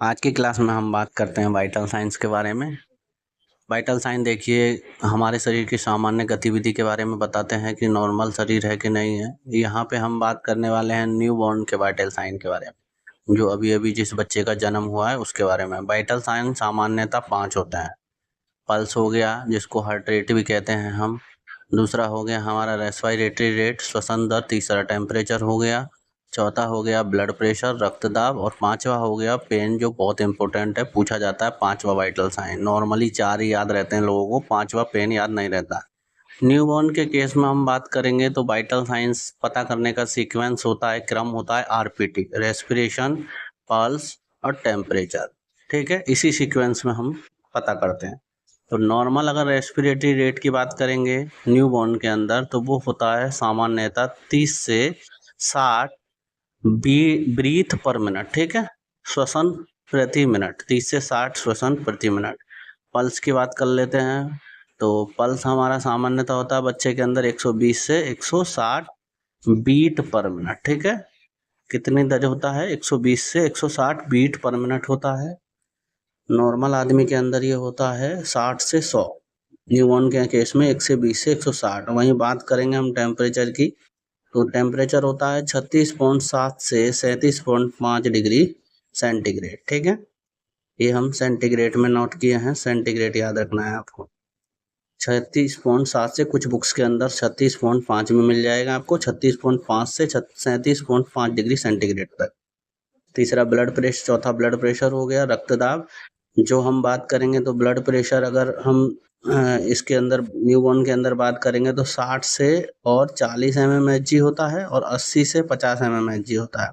आज की क्लास में हम बात करते हैं वाइटल साइंस के बारे में। वाइटल साइन देखिए हमारे शरीर की सामान्य गतिविधि के बारे में बताते हैं कि नॉर्मल शरीर है कि नहीं है। यहाँ पे हम बात करने वाले हैं न्यू बॉर्न के वाइटल साइन के बारे में, जो अभी अभी जिस बच्चे का जन्म हुआ है उसके बारे में। वाइटल साइन सामान्यतः 5 होते हैं। पल्स हो गया, जिसको हार्ट रेट भी कहते हैं हम। दूसरा हो गया हमारा रेस्पिरेटरी रेट, श्वसन दर। तीसरा टेम्परेचर हो गया। चौथा हो गया ब्लड प्रेशर, रक्तदाब। और पांचवा हो गया पेन, जो बहुत इंपॉर्टेंट है, पूछा जाता है पांचवा वाइटल साइन। नॉर्मली 4 ही याद रहते हैं लोगों को, पांचवा पेन याद नहीं रहता। न्यूबॉर्न के केस में हम बात करेंगे तो वाइटल साइंस पता करने का सीक्वेंस होता है, क्रम होता है आरपीटी, रेस्पिरेशन, पल्स और टेम्परेचर। ठीक है, इसी सीक्वेंस में हम पता करते हैं। तो नॉर्मल अगर रेस्पिरेटरी रेट की बात करेंगे न्यूबॉर्न के अंदर, तो वो होता है सामान्यतः 30 से 60 ब्रीथ पर मिनट। ठीक है, श्वसन प्रति मिनट, 30 से 60 श्वसन प्रति मिनट। पल्स की बात कर लेते हैं तो पल्स हमारा सामान्यतः होता है बच्चे के अंदर 120 से 160 बीट पर मिनट। ठीक है, कितनी दर होता है? 120 से 160 बीट पर मिनट होता है। नॉर्मल आदमी के अंदर ये होता है 60 से 100। न्यूबॉर्न के केस में 120 से 160। वहीं बात करेंगे हम टेम्परेचर की, तो टेम्परेचर होता है 36.7 से 37.5 डिग्री सेंटीग्रेड। ठीक है, ये हम सेंटीग्रेड में नोट किए हैं, सेंटीग्रेड याद रखना है आपको। 36.7 से, कुछ बुक्स के अंदर 36.5 में मिल जाएगा आपको, 36.5 से 37.5 डिग्री सेंटीग्रेड तक। तीसरा ब्लड प्रेशर, चौथा ब्लड प्रेशर हो गया। रक्तदाब जो हम बात करेंगे तो ब्लड प्रेशर अगर हम इसके अंदर न्यूबॉर्न के अंदर बात करेंगे तो 60 से और 40 mmHg होता है और 80 से 50 mmHg होता है।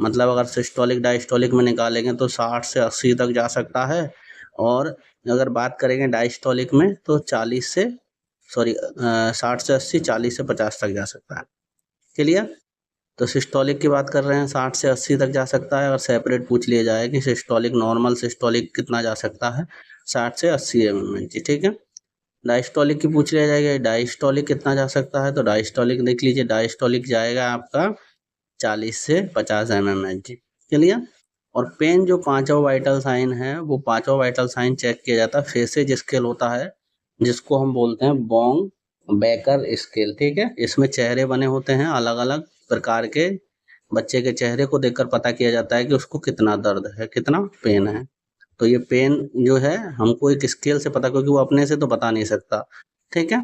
मतलब अगर सिस्टोलिक डायस्टोलिक में निकालेंगे तो 60 से 80 तक जा सकता है, और अगर बात करेंगे डायस्टोलिक में तो 40 से 60 से 80, 40 से 50 तक जा सकता है। क्लियर? तो सिस्टोलिक की बात कर रहे हैं, 60 से 80 तक जा सकता है। और सेपरेट पूछ लिया जाए कि सिस्टोलिक, नॉर्मल सिस्टोलिक कितना जा सकता है, 60 से 80 mmHg। ठीक है, डायस्टोलिक की पूछ लिया जाएगा, डायस्टोलिक कितना जा सकता है, तो डायस्टोलिक देख लीजिए, डायस्टोलिक जाएगा आपका 40 से 50 mmHg। क्लियर? और पेन जो पांचवा वाइटल साइन है, वो पांचवा वाइटल साइन चेक किया जाता है फेसेज स्केल होता है, जिसको हम बोलते हैं बॉन्ग बेकर स्केल। ठीक है, इसमें चेहरे बने होते हैं अलग अलग प्रकार के। बच्चे के चेहरे को देखकर पता किया जाता है कि उसको कितना दर्द है, कितना पेन है। तो ये पेन जो है हमको एक स्केल से पता, क्योंकि वो अपने से तो बता नहीं सकता। ठीक है,